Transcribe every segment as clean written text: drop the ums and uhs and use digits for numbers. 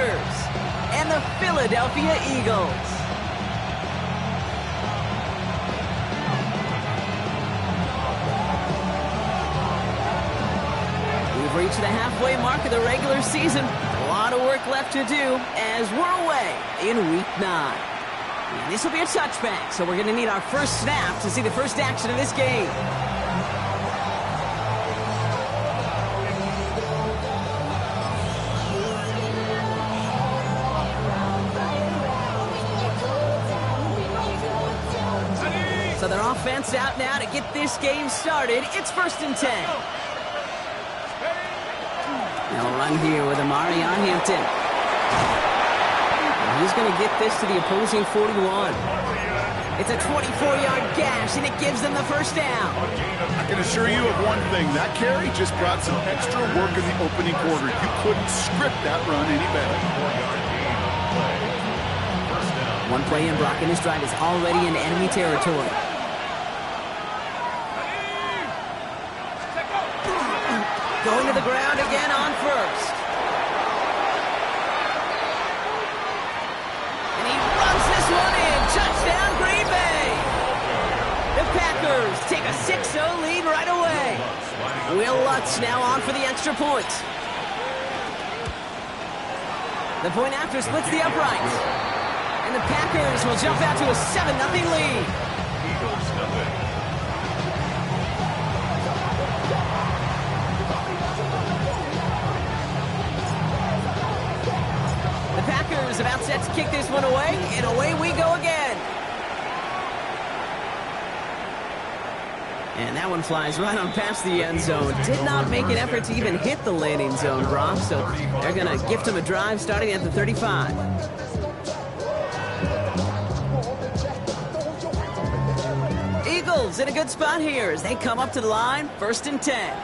Packers and the Philadelphia Eagles. We've reached the halfway mark of the regular season. A lot of work left to do as we're away in Week 9. And this will be a touchback, so we're going to need our first snap to see the first action of this game. So their offense out now to get this game started. It's 1st and 10. They'll run here with Amari on Hampton. And he's going to get this to the opposing 41. It's a 24-yard gash, and it gives them the first down. I can assure you of one thing. That carry just brought some extra work in the opening quarter. You couldn't script that run any better. One play in, Brock, and this drive is already in enemy territory. Going to the ground again on first. And he runs this one in. Touchdown, Green Bay. The Packers take a 6-0 lead right away. Will Lutz now on for the extra point. The point after splits the uprights. And the Packers will jump out to a 7-0 lead. The Packers about set to kick this one away, and away we go again. And that one flies right on past the end zone. Did not make an effort to even hit the landing zone, Brock, so they're going to gift him a drive starting at the 35. Eagles in a good spot here as they come up to the line, 1st and 10.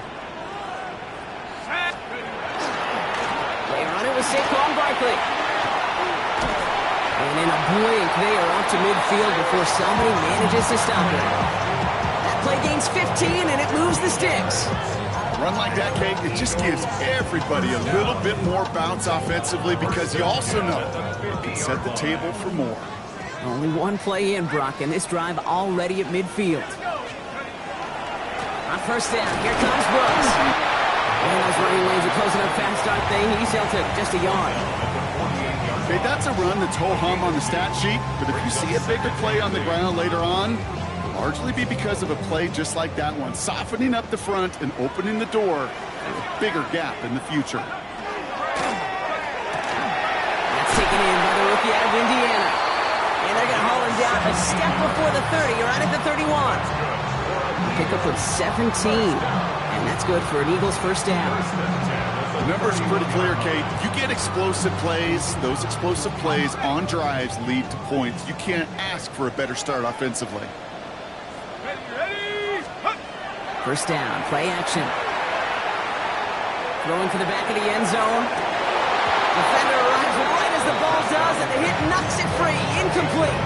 They run it with Saquon Barkley. And in a blink, they are up to midfield before somebody manages to stop it. That play gains 15, and it moves the sticks. A run like that, Kate, it just gives everybody a little bit more bounce offensively because you also know it can set the table for more. Only one play in, Brock, and this drive already at midfield. On 1st down, here comes Brooks. And those running lanes are closing up fast, aren't they? He's held to just a yard. Okay, that's a run that's ho-hum on the stat sheet, but if you see a bigger play on the ground later on, it'll largely be because of a play just like that one, softening up the front and opening the door for a bigger gap in the future. That's taken in by the rookie out of Indiana. And they're going to haul him down a step before the 30, right at the 31. Pickup of 17, and that's good for an Eagles first down. The numbers are pretty clear, Kate. You get explosive plays. Those explosive plays on drives lead to points. You can't ask for a better start offensively. First down, play action. Throwing for the back of the end zone. Defender arrives right as the ball does, and the hit knocks it free. Incomplete.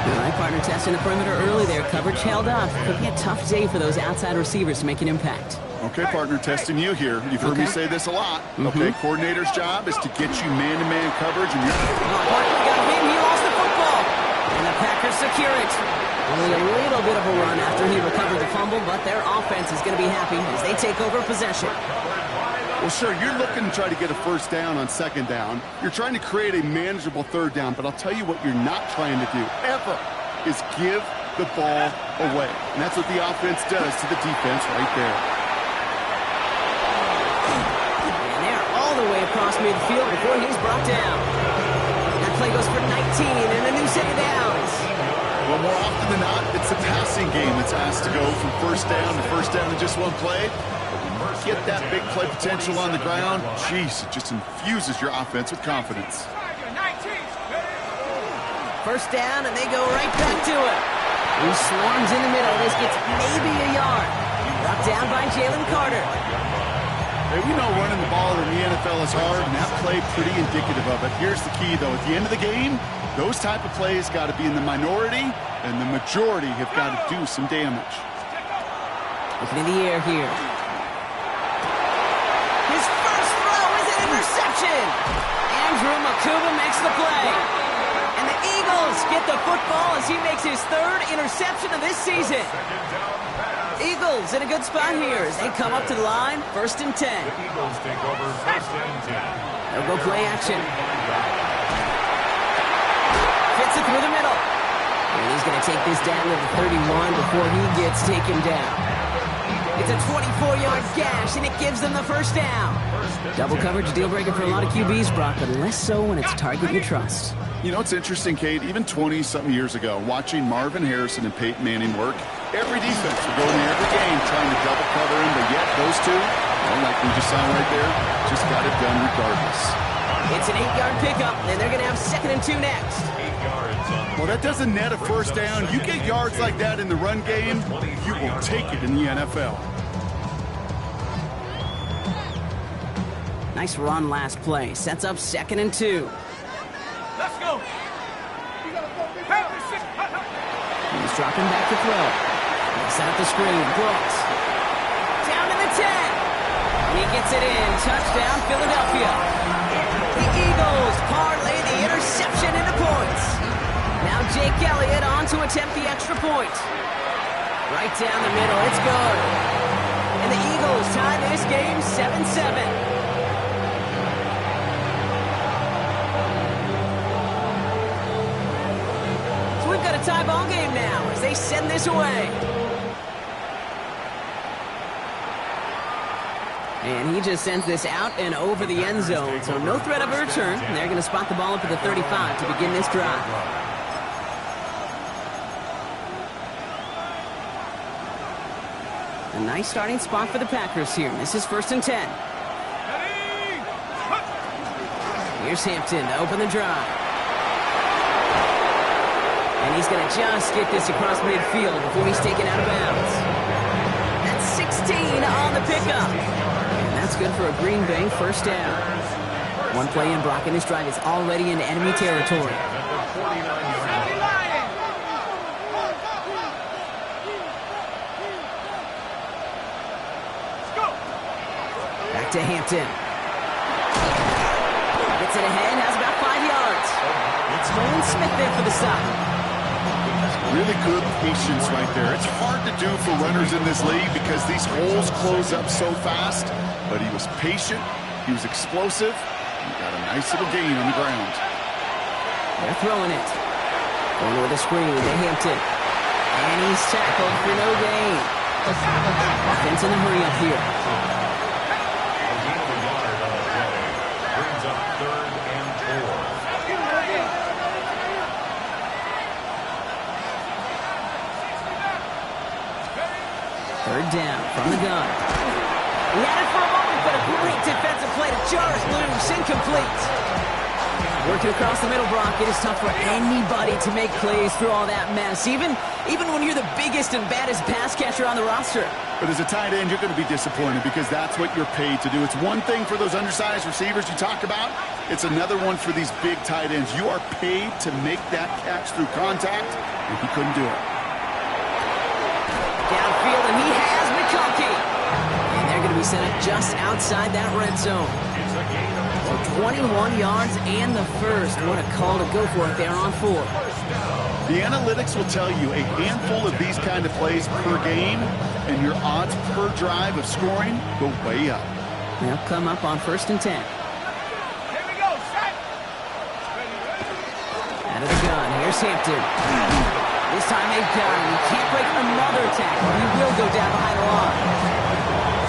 All right, partner testing the perimeter early there. Coverage held up. Could be a tough day for those outside receivers to make an impact. Okay, partner, testing you here. You've heard me say this a lot. Okay, coordinator's job is to get you man-to-man coverage. And Barkley got hit, and he lost the football. And the Packers secure it. Only a little bit of a run after he recovered the fumble, but their offense is going to be happy as they take over possession. Well, sure, you're looking to try to get a first down on 2nd down. You're trying to create a manageable 3rd down, but I'll tell you what you're not trying to do, ever, is give the ball away. And that's what the offense does to the defense right there. And they're all the way across midfield before he's brought down. That play goes for 19 and a new set of downs. Well, more often than not, it's the passing game that's asked to go from 1st down to 1st down in just one play. Get that big play potential on the ground, jeez, it just infuses your offense with confidence. 1st down, and they go right back to it. He swarms in the middle. This gets maybe a yard. Brought down by Jalen Carter. Hey, we know running the ball in the NFL is hard, and that play pretty indicative of it. Here's the key, though. At the end of the game, those type of plays got to be in the minority, and the majority have got to do some damage. Looking in the air here. His first throw is an interception. the play. And the Eagles get the football as he makes his third interception of this season. Eagles in a good spot here as they come up to the line, 1st and 10. The Eagles take over 1st and 10. They'll go play action. Fits it through the middle. And he's going to take this down to the 31 before he gets taken down. It's a 24-yard gash, and it gives them the first down. Double coverage deal breaker for a lot of QBs, Brock, but less so when it's target you trust. You know, it's interesting, Kate, even 20-something years ago, watching Marvin Harrison and Peyton Manning work, every defense would go in every game trying to double cover him, but yet those two, well, like we just saw right there, just got it done regardless. It's an 8-yard pickup, and they're going to have 2nd and 2 next. 8 yards on the Well, that doesn't net a first down. You get yards like that in the run game, you will take it in the NFL. Nice run last play. Sets up 2nd and 2. Let's go. He's dropping back to throw. They set up the screen. Brooks. Down to the 10. He gets it in. Touchdown, Philadelphia. The Eagles parlay the interception into points. Now Jake Elliott on to attempt the extra point. Right down the middle. It's good. And the Eagles tie this game 7-7. We've got a tie ball game now as they send this away. And he just sends this out and over the end zone, so no threat of a return. They're going to spot the ball up at the 35 to begin this drive. A nice starting spot for the Packers here. This is 1st and 10. Here's Hampton to open the drive. And he's going to just get this across midfield before he's taken out of bounds. That's 16 on the pickup. And that's good for a Green Bay first down. One play in, Brock, and this drive is already into enemy territory. Back to Hampton. Gets it ahead, has about 5 yards. It's Nolan Smith there for the stop. Really good patience right there. It's hard to do for runners in this league because these holes close up so fast. But he was patient. He was explosive. He got a nice little gain on the ground. They're throwing it. Going with a screen to Hampton. And he's tackled for no gain. Offense in a hurry up here. brings up 3rd and 4. Third down from the gun. He had it for a moment, but a great defensive play to jar it loose. Incomplete. Working across the middle, Brock. It is tough for anybody to make plays through all that mess, even when you're the biggest and baddest pass catcher on the roster. But as a tight end, you're going to be disappointed because that's what you're paid to do. It's one thing for those undersized receivers you talk about. It's another one for these big tight ends. You are paid to make that catch through contact, and he couldn't do it. Downfield, and he has McConkey. And they're going to be set up just outside that red zone. So 21 yards and the first. What a call to go for it there on 4. The analytics will tell you a handful of these kind of plays per game, and your odds per drive of scoring go way up. They'll come up on 1st and 10. Here we go, set. Out of the gun, here's Hampton. This time they've got him. He can't break another tackle. He will go down behind the line.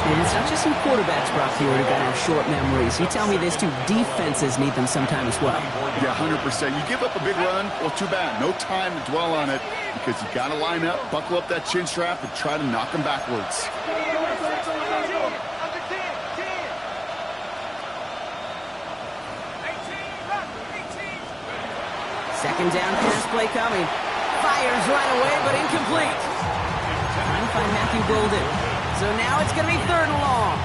And it's not just some quarterbacks, Brock, here who got to have short memories. You tell me this too, defenses need them sometime as well. Yeah, 100%. You give up a big run, well, too bad. No time to dwell on it because you got to line up, buckle up that chin strap, and try to knock them backwards. Second down pass play coming. Fires right away, but incomplete. Trying to find Matthew Golden. So now it's going to be 3rd and long.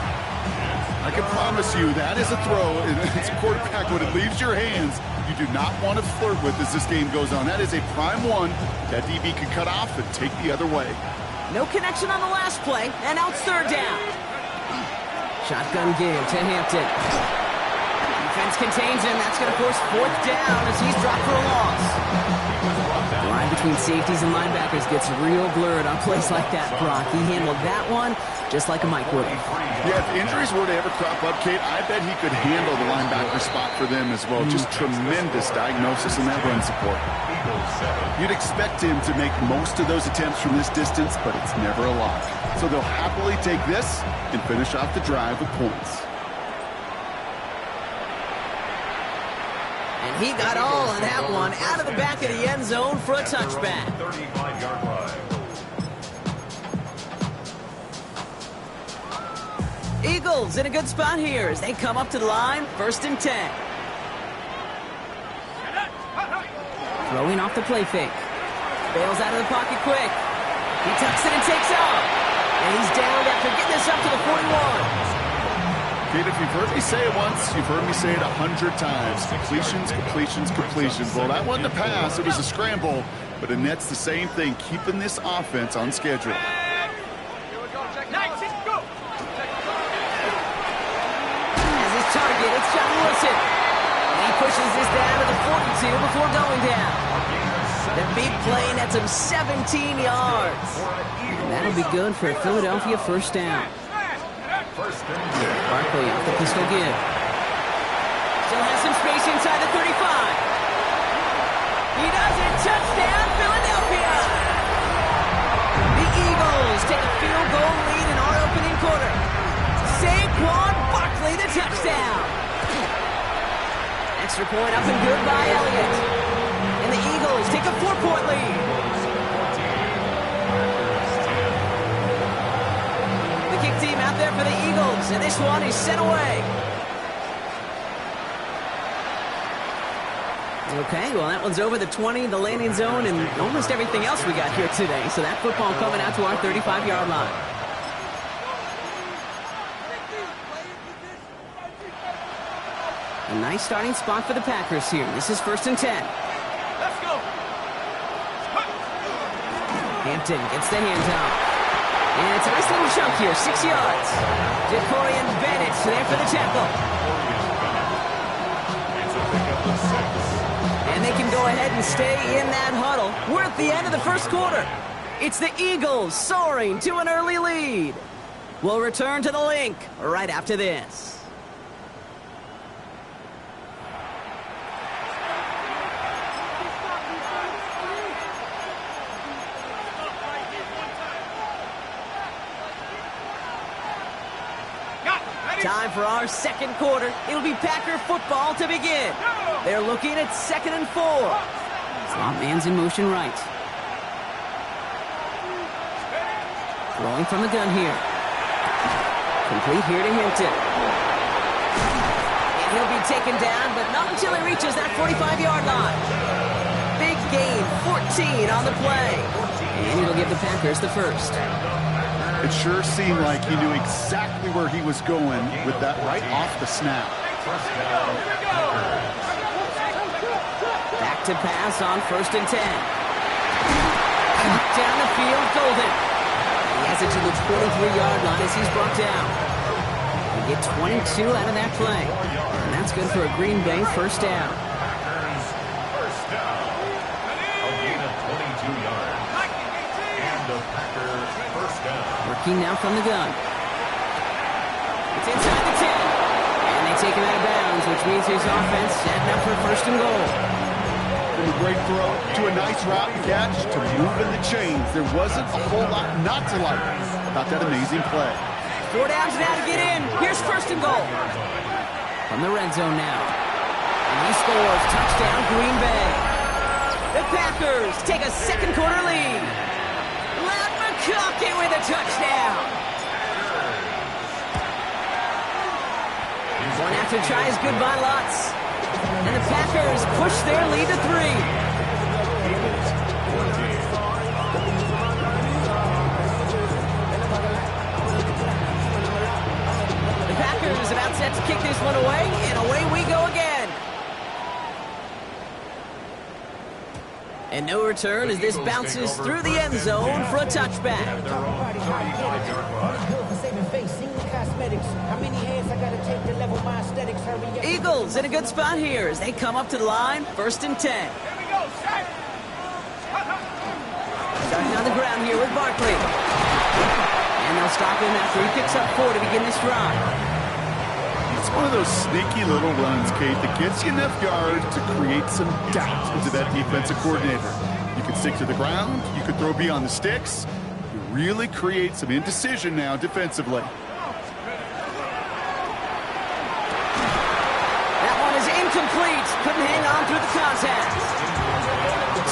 I can promise you that is a throw. It's a quarterback when it leaves your hands. You do not want to flirt with as this game goes on. That is a prime one that DB can cut off and take the other way. No connection on the last play, and now it's 3rd down. Shotgun give to Hampton. Defense defense contains him. That's going to force fourth down as he's dropped for a loss. The line between safeties and linebackers gets real blurred on plays like that, Brock. He handled that one just like a Mike would have. Yeah, if injuries were to ever crop up, Kate, I bet he could handle the linebacker spot for them as well. Just tremendous diagnosis in that run support. You'd expect him to make most of those attempts from this distance, but it's never a lock. So they'll happily take this and finish off the drive with points. And he got all of that one out of the back of the end zone for a touchback. 35-yard line. Eagles in a good spot here as they come up to the line, 1st and 10. Throwing off the play fake. Bails out of the pocket quick. He tucks it and takes off. And he's down after getting this up to the 41. Kate, if you've heard me say it once, you've heard me say it 100 times. Completions, completions, completions. Well, that wasn't a pass. It was a scramble. But Annette's the same thing, keeping this offense on schedule. Target, it's John Wilson. And he pushes this down to the 42 before going down. The big play nets him 17 yards. And that'll be good for a Philadelphia first down. Barkley off the pistol give. Still has some space inside the 35. He does it. Touchdown, Philadelphia. The Eagles take a field goal lead in our opening quarter. Saquon Barkley, the touchdown. Extra point up and good by Elliott. And the Eagles take a 4-point lead. The kick team out there for the Eagles, and this one is sent away. Okay, well, that one's over the 20, the landing zone, and almost everything else we got here today. So that football coming out to our 35-yard line. A nice starting spot for the Packers here. This is 1st and 10. Let's go. Hampton gets the handoff. And it's a nice little chunk here, 6 yards. Decorian Bennett there for the tackle. It's a pickup of 6. And they can go ahead and stay in that huddle. We're at the end of the first quarter. It's the Eagles soaring to an early lead. We'll return to the link right after this. Time for our second quarter. It'll be Packer football to begin. They're looking at 2nd and 4. Slot man's in motion right. Throwing from the gun here. Complete here to Hampton. And he'll be taken down, but not until he reaches that 45-yard line. Big gain, 14 on the play. And it'll give the Packers the first. It sure seemed like he knew exactly where he was going with that right off the snap. Back to pass on 1st and 10. Down the field, Golden. He has it to the 23-yard line as he's brought down. We get 22 out of that play. And that's good for a Green Bay first down. First down. A gain of 22 yards. And the Packers first down. Working now from the gun. It's inside the 10. And they take him out of bounds, which means his offense setting up for 1st and goal. From a great throw to a nice route and catch to moving the chains. There wasn't a whole lot not to like about that amazing play. 4 downs now to get in. Here's 1st and goal. From the red zone now. And he scores. Touchdown, Green Bay. The Packers take a second quarter lead. Loud McConkey with a touchdown. One after tries good by Lutz. And the Packers push their lead to 3. The Packers about set to kick this one away, and away we go again. And no return as this bounces through the end zone for a touchback. Their own 35-yard line. Saving face, single cosmetics. How many hands I gotta take to level Eagles in a good spot here as they come up to the line, 1st and 10. Starting on the ground here with Barkley. And they'll stop him after he picks up 4 to begin this drive. It's one of those sneaky little runs, Kate, that gets you enough yards to create some doubt into that defensive coordinator. You can stick to the ground, you can throw beyond the sticks. You really create some indecision now defensively. That one is incomplete. Couldn't hang on through the contact.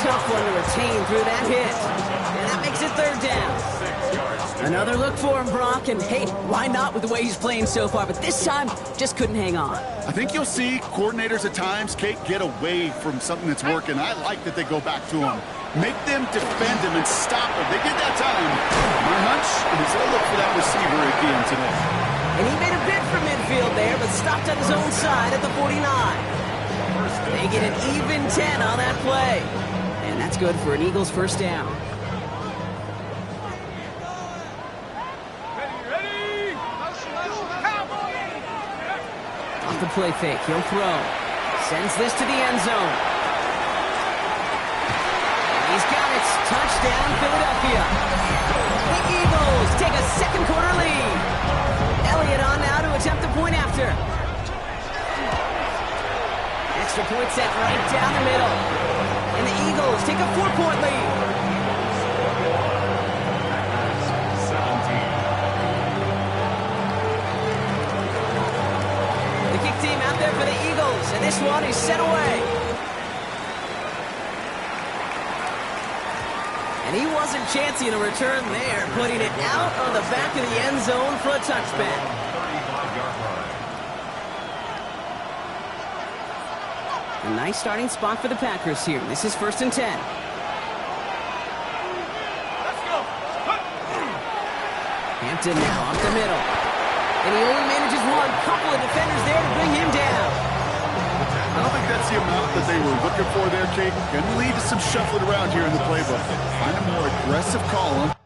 Tough one to retain through that hit. And that makes it 3rd down. Another look for him, Brock, and hey, why not with the way he's playing so far? But this time, just couldn't hang on. I think you'll see coordinators at times, Kate, get away from something that's working. I like that they go back to him. Make them defend him and stop him. They did that time. My hunch is they'll look for that receiver again today. And he made a bid for midfield there, but stopped on his own side at the 49. They get an even 10 on that play. And that's good for an Eagles 1st down. Off the play fake, he'll throw. Sends this to the end zone. He's got it. Touchdown, Philadelphia. The Eagles take a 2nd quarter lead. Elliott on now to attempt the point after. Extra point set right down the middle. And the Eagles take a 4-point lead. 17. The kick team out there for the Eagles, and this one is set away. And he wasn't chancing a return there, putting it out on the back of the end zone for a touchback. 35-yard line. A nice starting spot for the Packers here. This is 1st and 10. Hampton now up the middle. And he only manages one. Couple of defenders there to bring him down. I don't think that's the amount that they were looking for there, Kate. Going to lead to some shuffling around here in the playbook. Find a more aggressive column.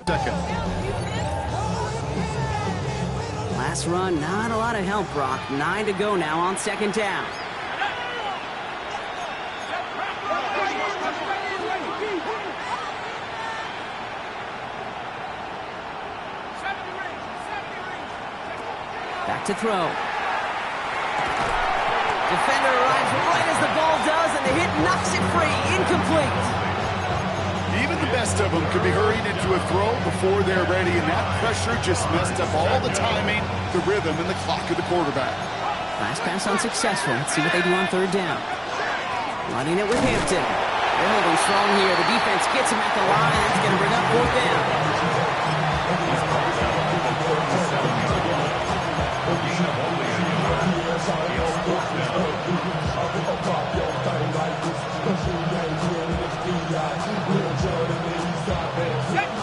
Second. Last run, not a lot of help, Brock. 9 to go now on 2nd down. Back to throw. Defender arrives right as the ball does, and the hit knocks it free. Incomplete. Even the best of them could be hurried into a throw before they're ready, and that pressure just messed up all the timing, the rhythm, and the clock of the quarterback. Last pass unsuccessful. Let's see what they do on 3rd down. Running it with Hampton. They're holding strong here. The defense gets him at the line. That's going to bring up 4th down.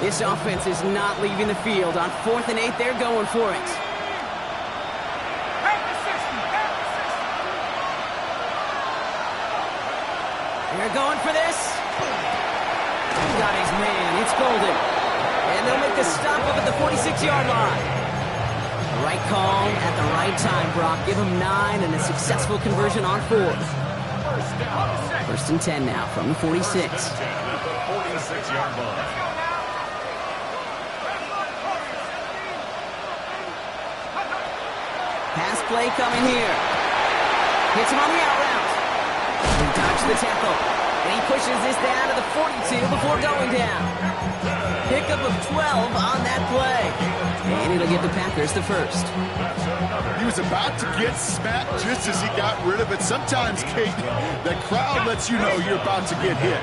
This offense is not leaving the field. On 4th and 8, they're going for it. They're going for this. Got his man. It's Golden. And they'll make the stop up at the 46-yard line. The right call at the right time, Brock. Give him 9 and a successful conversion on 4th. 1st and 10 now from the 46. 46-yard line. Pass play coming here. Hits him on the out route. He dodged the tackle. And he pushes this down to the 42 before going down. Pickup of 12 on that play. And it'll give the Packers the first. He was about to get smacked just as he got rid of it. Sometimes, Kate, that crowd lets you know you're about to get hit.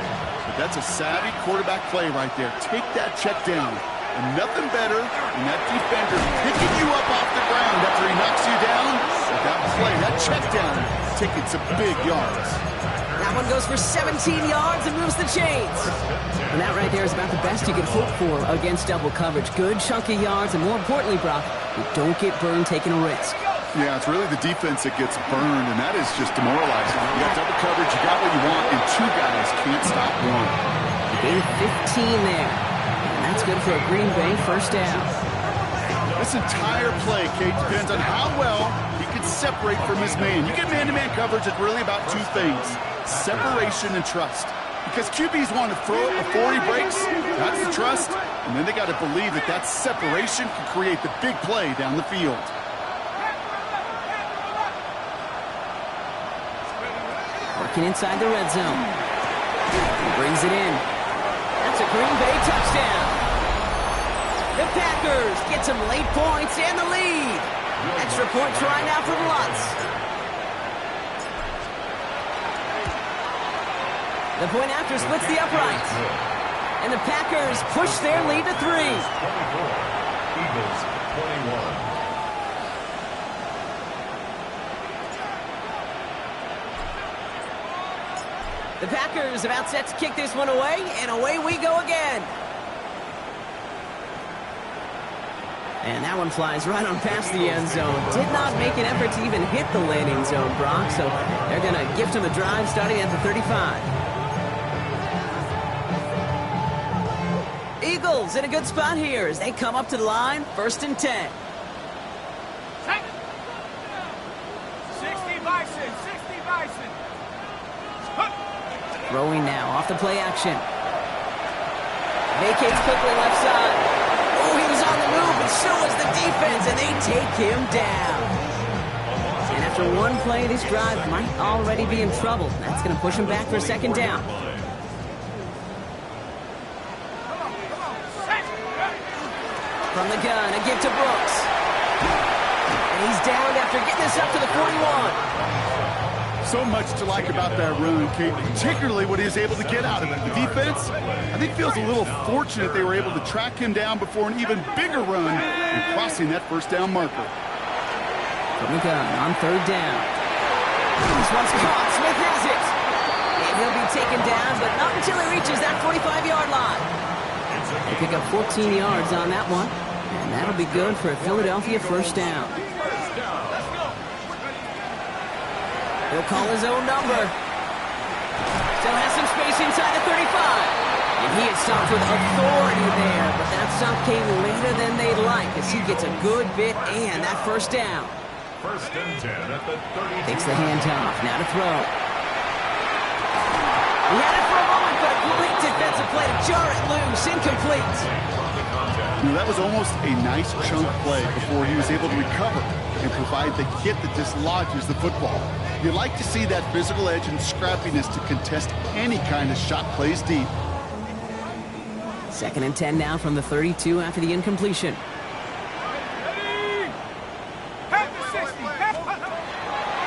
But that's a savvy quarterback play right there. Take that check down. And nothing better than that defender picking you up off the ground after he knocks you down. That play, that check down, taking some big yards. That one goes for 17 yards and moves the chains. And that right there is about the best you could hope for against double coverage. Good chunky yards, and more importantly, Brock, you don't get burned taking a risk. Yeah, it's really the defense that gets burned, and that is just demoralizing. You got double coverage, you got what you want, and 2 guys can't stop one. You gain 15 there. And that's good for a Green Bay first down. This entire play, Kate, depends on how well he can separate from his man. You get man-to-man coverage, it's really about 2 things. Separation and trust. Because QBs want to throw it before he breaks. That's the trust. And then they got to believe that that separation can create the big play down the field. Working inside the red zone. He brings it in. That's a Green Bay touchdown. The Packers get some late points and the lead. Extra point try now from Lutz. The point after splits the upright. And the Packers push their lead to 3. Eagles 21. The Packers about set to kick this one away, and away we go again. And that one flies right on past the end zone. Did not make an effort to even hit the landing zone, Brock, so they're going to gift him a drive starting at the 35. Eagles in a good spot here as they come up to the line, 1st and 10. 60 Bison, 60 Bison. Throwing now off the play action. Vacates quickly left side. Oh, he was on the move, and so was the defense, and they take him down. And after one play, this drive might already be in trouble. That's going to push him back for a 2nd down. From the gun, a give to Brooks. And he's downed after getting this up to the 41. So much to like about that run, Kate, particularly what he was able to get out of it. The defense, I think, feels a little fortunate they were able to track him down before an even bigger run and crossing that 1st down marker. From the gun on 3rd down. This one's caught. Smith has it. And he'll be taken down, but not until he reaches that 45-yard line. They pick up 14 yards on that one, and that'll be good for a Philadelphia 1st down. He'll call his own number. Still has some space inside the 35. And he is stopped with authority there, but that stop came later than they'd like as he gets a good bit and that 1st down. 1st and 10 at the 32. Takes the handoff. Now to throw. He had it for a moment, but a great defensive play to jar it loose. Incomplete. That was almost a nice chunk play before he was able to recover and provide the hit that dislodges the football. You like to see that physical edge and scrappiness to contest any kind of shot plays deep. 2nd and 10 now from the 32 after the incompletion.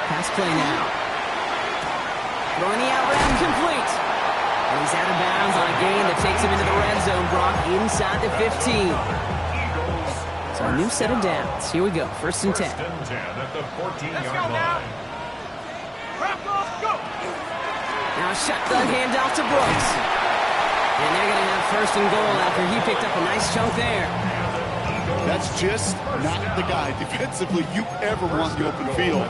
Pass play now. Throwing the out route complete. And he's out of bounds on a gain that takes him into the red zone, Brock, inside the 15. So a new set of downs. Here we go, 1st and 10. First and 10 at the 14-yard line. Now a shotgun handoff to Brooks. And they're going to have 1st and goal after he picked up a nice chunk there. That's just not the guy defensively you ever want in the open field.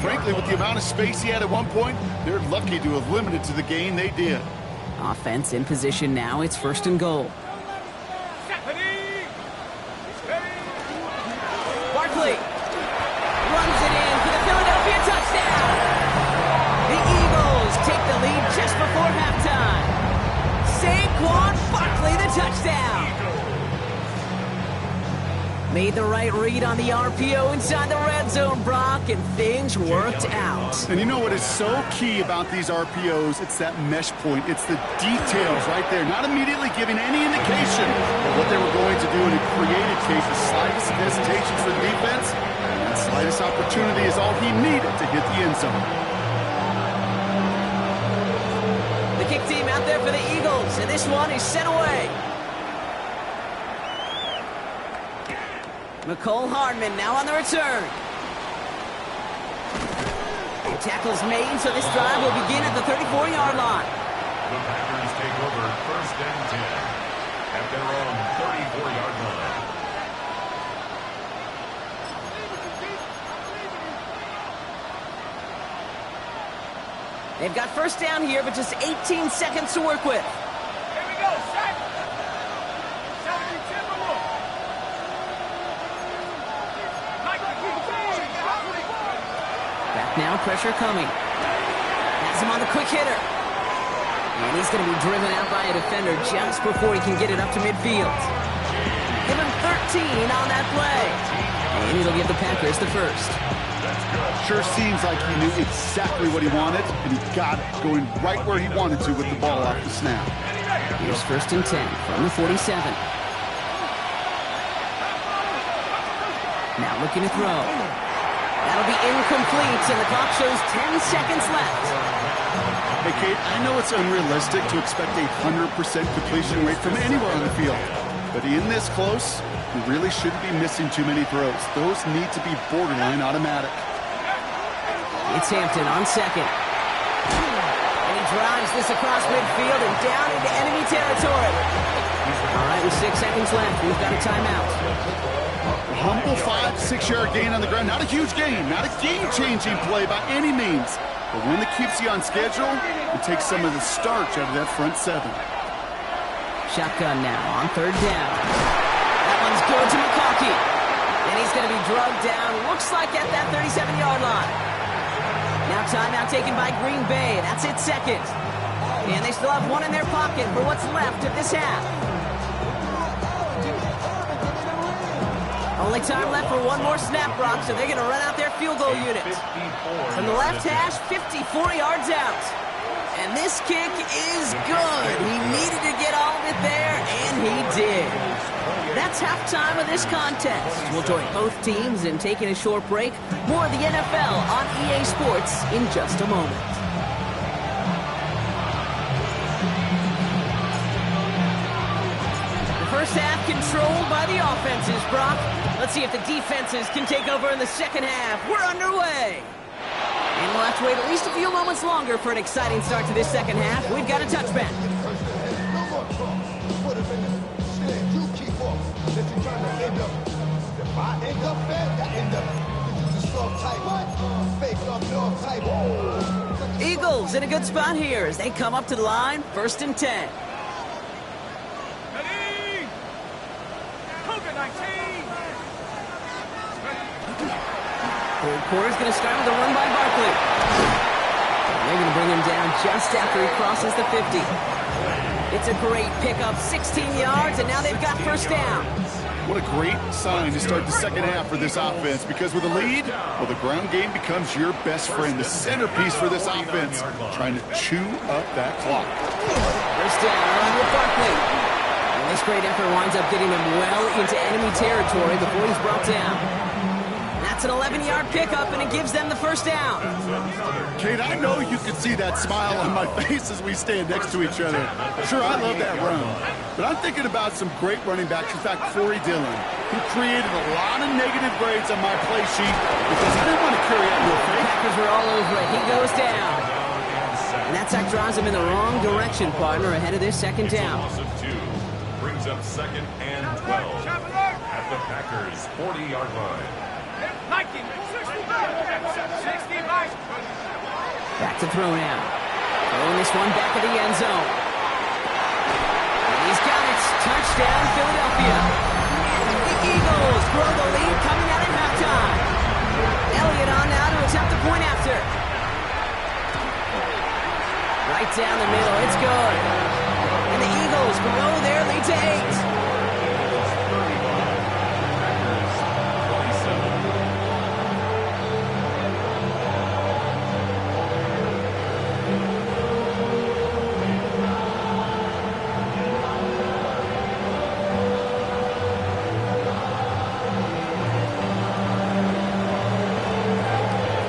Frankly, with the amount of space he had at one point, they're lucky to have limited to the gain they did. Offense in position now. It's 1st and goal. Barkley runs it in for the Philadelphia touchdown. The Eagles take the lead just before halftime. Saquon Barkley, the touchdown. Made the right read on the RPO inside the red zone, Brock, and things worked out. And you know what is so key about these RPOs? It's that mesh point. It's the details right there. Not immediately giving any indication of what they were going to do, and it created cases, slightest hesitations for the defense. And that slightest opportunity is all he needed to hit the end zone. The kick team out there for the Eagles, and this one is sent away. McCole Hardman now on the return. The tackle's made, so this drive will begin at the 34-yard line. The Packers take over 1st and 10 at their own 34-yard line. They've got 1st down here, but just 18 seconds to work with. Here we go, Shaq. Back now, pressure coming. Has him on the quick hitter. And he's going to be driven out by a defender just before he can get it up to midfield. Give him 13 on that play. And he'll give the Packers the 1st. Sure seems like he knew exactly what he wanted, and he got it, going right where he wanted to with the ball off the snap. Here's 1st and 10 from the 47. Now looking to throw. That'll be incomplete, and the clock shows 10 seconds left. Hey, Kate, I know it's unrealistic to expect a 100% completion rate from anywhere on the field, but in this close, you really shouldn't be missing too many throws. Those need to be borderline automatic. It's Hampton on 2nd. And he drives this across midfield and down into enemy territory. All right, with 6 seconds left, we've got a timeout. A humble 5-6-yard gain on the ground. Not a huge gain, not a game-changing play by any means, but one that keeps you on schedule and takes some of the starch out of that front 7. Shotgun now on 3rd down. That one's good to McConkey. And he's going to be drugged down, looks like at that 37-yard line. Now timeout taken by Green Bay. That's its 2nd. And they still have one in their pocket for what's left of this half. Only time left for one more snap, Brock, so they're going to run out their field goal unit. From the left hash, 54 yards out. And this kick is good. He needed to get all of it there, and he did. That's halftime of this contest. We'll join both teams in taking a short break. More of the NFL on EA Sports in just a moment. The first half controlled by the offenses, Brock. Let's see if the defenses can take over in the second half. We're underway. And we'll have to wait at least a few moments longer for an exciting start to this second half. We've got a touchback. Eagles in a good spot here as they come up to the line, 1st and 10. Ready? COVID-19. Third quarter's going to start with a run by Barkley. They're going to bring him down just after he crosses the 50. It's a great pickup, 16 yards, and now they've got 1st down. What a great sign to start the second half for this offense, because with a lead, well, the ground game becomes your best friend, the centerpiece for this offense, trying to chew up that clock. 1st down, run with Barkley. And this great effort winds up getting him well into enemy territory before he's brought down. That's an 11-yard pickup, and it gives them the first down. Kate, I know you can see that smile on my face as we stand next to each other. Sure, I love that run. But I'm thinking about some great running backs. In fact, Corey Dillon, who created a lot of negative grades on my play sheet because he didn't want to carry out no fake. Packers are all over it. He goes down. And that sack drives him in the wrong direction, partner, ahead of this second down. Brings up 2nd and 12 at the Packers' 40-yard line. Back to throw now. Throwing this one back of the end zone. And he's got it. Touchdown, Philadelphia. The Eagles grow the lead coming out at halftime. Elliott on now to attempt the point after. Right down the middle. It's good. And the Eagles grow their lead to 8.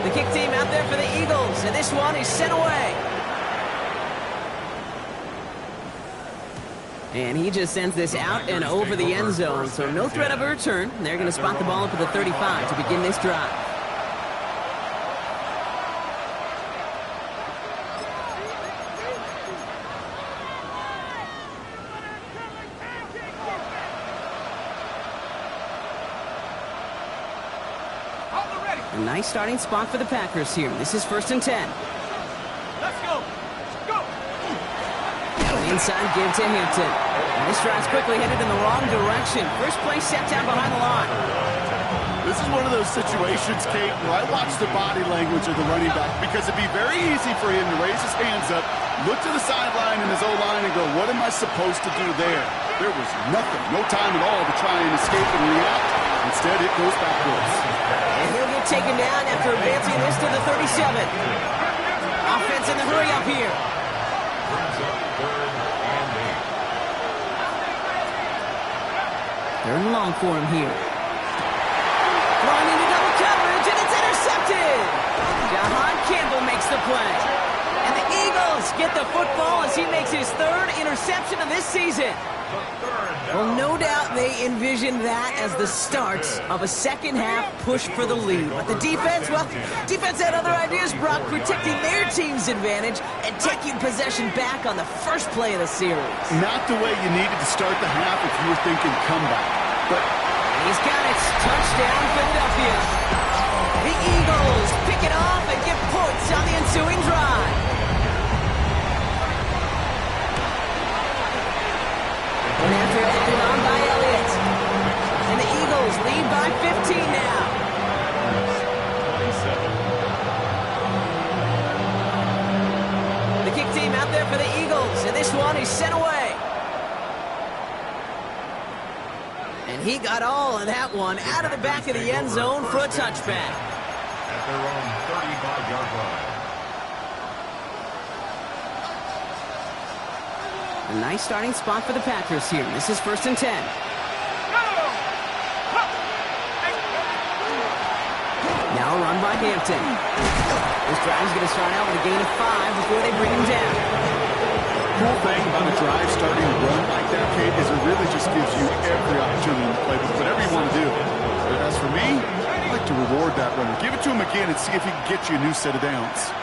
The kick team out there for the Eagles, and this one is sent away. And he just sends this out and over the end zone, so no threat of a return. They're going to spot the ball up at the 35 to begin this drive. A nice starting spot for the Packers here. This is 1st and 10. Let's go. Go. Inside give to Hampton. And this drive's quickly headed in the wrong direction. First play set down behind the line. This is one of those situations, Kate, where I watch the body language of the running back because it'd be very easy for him to raise his hands up, look to the sideline in his O-line and go, what am I supposed to do there? There was nothing, no time at all to try and escape and react. Instead, it goes backwards. And he'll get taken down after advancing this to the 37. Offense in the hurry up here. Third and long for him here. Thrown into double coverage, and it's intercepted. Jahan Campbell makes the play. And the Eagles get the football as he makes his 3rd interception of this season. Well, no doubt they envisioned that as the start of a second-half push for the lead. But the defense, well, defense had other ideas, Brock, protecting their team's advantage and taking possession back on the first play of the series. Not the way you needed to start the half if you were thinking comeback. But he's got it. Touchdown, Philadelphia. The Eagles pick it off and get points on the ensuing drive. And after it, on by Elliott. And the Eagles lead by 15 now. The kick team out there for the Eagles, and this one is sent away. And he got all of that one out of the back of the end zone for a touchback. At their own 35-yard line. A nice starting spot for the Packers here. This is 1st and 10. Now run by Hampton. This drive is going to start out with a gain of 5 before they bring him down. Cool thing about a drive starting a run like that, Kate, is it really just gives you every opportunity to play with whatever you want to do. But as for me, I like to reward that runner. Give it to him again and see if he can get you a new set of downs.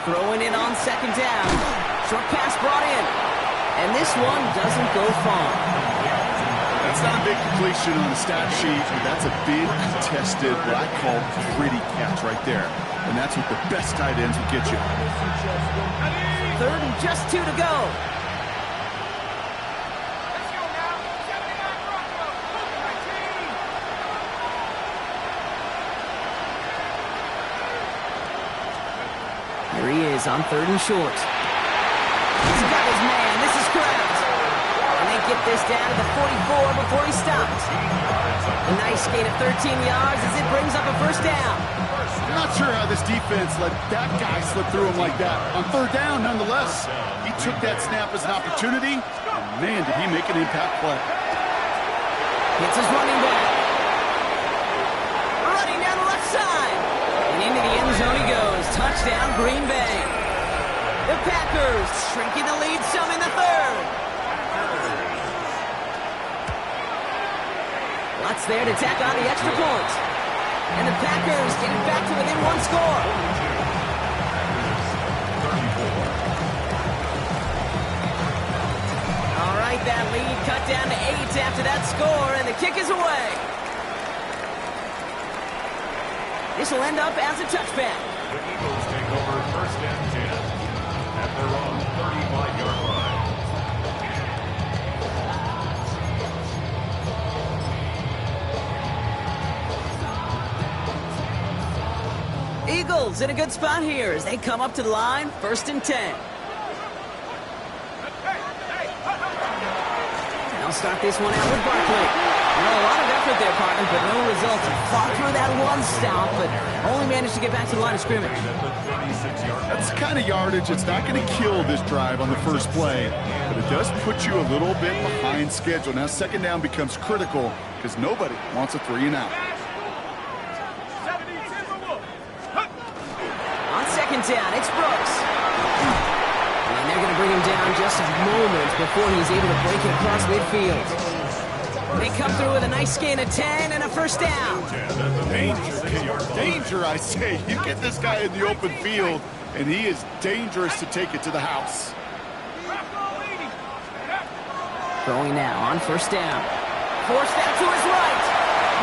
Throwing it on 2nd down. Short pass brought in. And this one doesn't go far. That's not a big completion on the stat sheet, but that's a big contested, what I call pretty catch right there. And that's what the best tight ends will get you. 3rd and just 2 to go. Here he is on 3rd and short. He's got his man. This is Kraft. And they get this down to the 44 before he stops. A nice gain of 13 yards as it brings up a 1st down. I'm not sure how this defense let that guy slip through him like that. On 3rd down, nonetheless, he took that snap as an opportunity, and man, did he make an impact play. It's his running back. left side. And into the end zone he goes. Touchdown, Green Bay. The Packers shrinking the lead some in the third. Lots there to tack on the extra point. And the Packers getting back to within one score. All right, that lead cut down to 8 after that score, and the kick is away. This will end up as a touchback. The Eagles take over first and 10 at their own 35-yard line. Eagles in a good spot here as they come up to the line, first and 10. They'll start this one out with Barkley. A lot of effort there, partner, but no results. Fought through that one stop, but only managed to get back to the line of scrimmage. That's the kind of yardage it's not going to kill this drive on the first play, but it does put you a little bit behind schedule. Now second down becomes critical because nobody wants a 3 and out. On second down, it's Brooks. And they're going to bring him down just a moment before he's able to break it across midfield. They come through with a nice gain of 10 and a first down. Danger, I say. You get this guy in the open field, and he is dangerous to take it to the house. Throwing now on first down. Forced out to his right.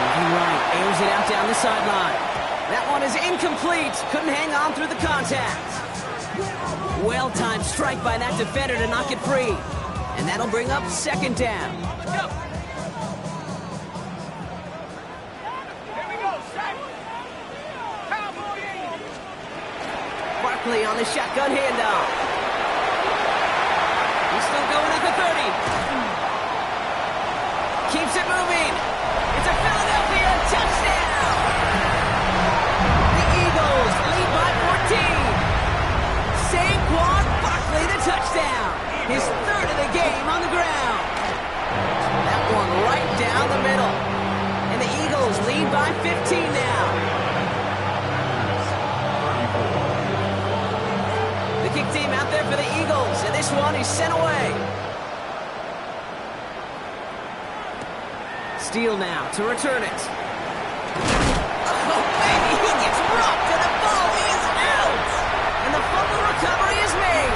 Moving right, airs it out down the sideline. That one is incomplete. Couldn't hang on through the contact. Well-timed strike by that defender to knock it free. And that'll bring up second down. Barkley on the shotgun handoff. He's still going at the 30. Keeps it moving. It's a Philadelphia touchdown. The Eagles lead by 14. Saquon Barkley the touchdown. His third of the game on the ground. That one right down the middle. And the Eagles lead by 15 now. The kick team out there for the Eagles, and this one is sent away. Steele now to return it. Oh, baby, he gets rocked, and the ball is out. And the fumble recovery is made.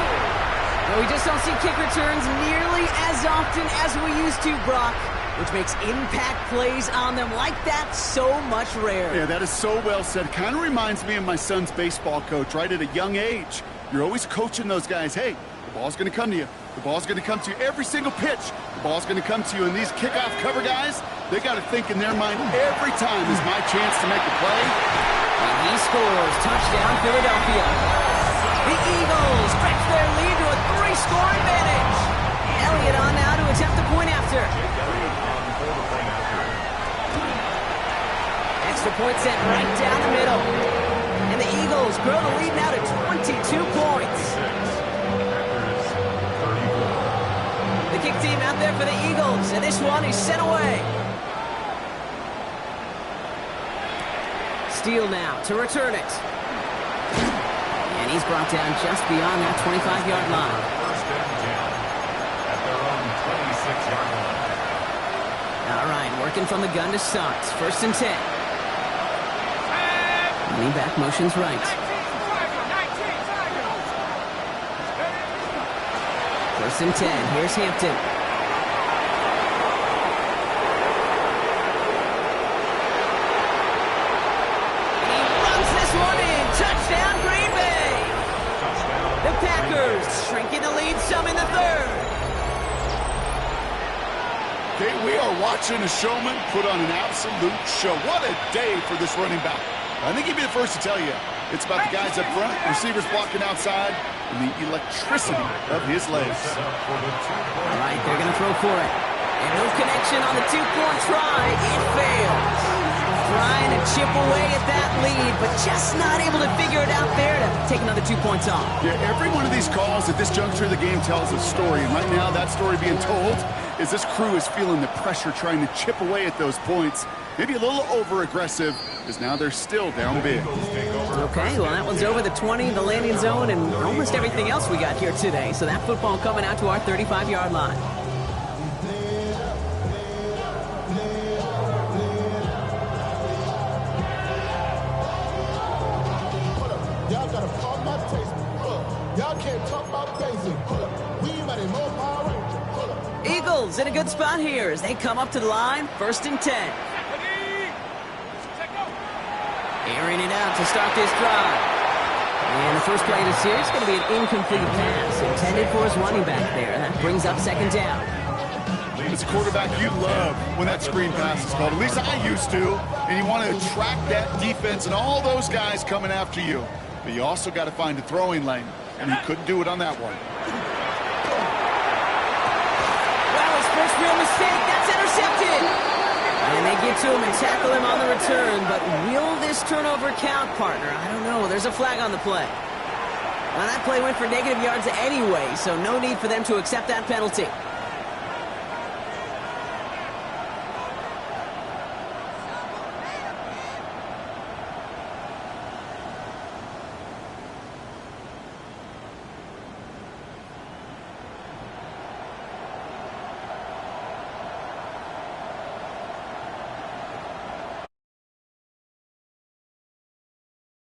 Well, we just don't see kick returns nearly as often as we used to, Brock, which makes impact plays on them like that so much rarer. Yeah, that is so well said. Kind of reminds me of my son's baseball coach, right at a young age. You're always coaching those guys, hey, the ball's going to come to you. The ball's going to come to you every single pitch. The ball's going to come to you. And these kickoff cover guys, they got to think in their mind every time is my chance to make a play. And he scores. Touchdown, Philadelphia. The Eagles stretch their lead to a 3-score advantage. Elliott on now to attempt the point after. Extra point set right down the middle. And the Eagles grow the lead now to 22 points. The kick team out there for the Eagles, and this one is sent away. Steele now to return it. And he's brought down just beyond that 25-yard line. First and 10 at their own 26-yard line. All right, working from the gun to start. First and 10. Lean back motions right. First and 10. Here's Hampton. He runs this one in. Touchdown, Green Bay. The Packers shrinking the lead some in the third. Okay, we are watching a showman put on an absolute show. What a day for this running back. I think he'd be the first to tell you. It's about the guys up front, receivers blocking outside, and the electricity of his legs. All right, they're going to throw for it. And no connection on the two-point try. It fails. Trying to chip away at that lead, but just not able to figure it out there to take another 2 points off. Yeah, every one of these calls at this juncture of the game tells a story, and right now that story being told is this crew is feeling the pressure trying to chip away at those points. Maybe a little over-aggressive, because now they're still down big. Okay, well, that one's over the 20, the landing zone, and almost everything else we got here today. So that football coming out to our 35-yard line. Y'all gotta call my taste. Y'all can't talk about basic. We ready, more Power Rangers. Eagles in a good spot here as they come up to the line, 1st and 10. Airing it out to start this drive. And the first play of the series is going to be an incomplete pass intended for his running back there. That brings up 2nd down. As a quarterback, you love when that screen pass is called. At least I used to. And you want to attract that defense and all those guys coming after you. But you also got to find a throwing lane. And he couldn't do it on that one. Well, his first real mistake. That's intercepted. And they get to him and tackle him on the return. But will this turnover count, partner? I don't know. There's a flag on the play. Now, that play went for negative yards anyway, so no need for them to accept that penalty.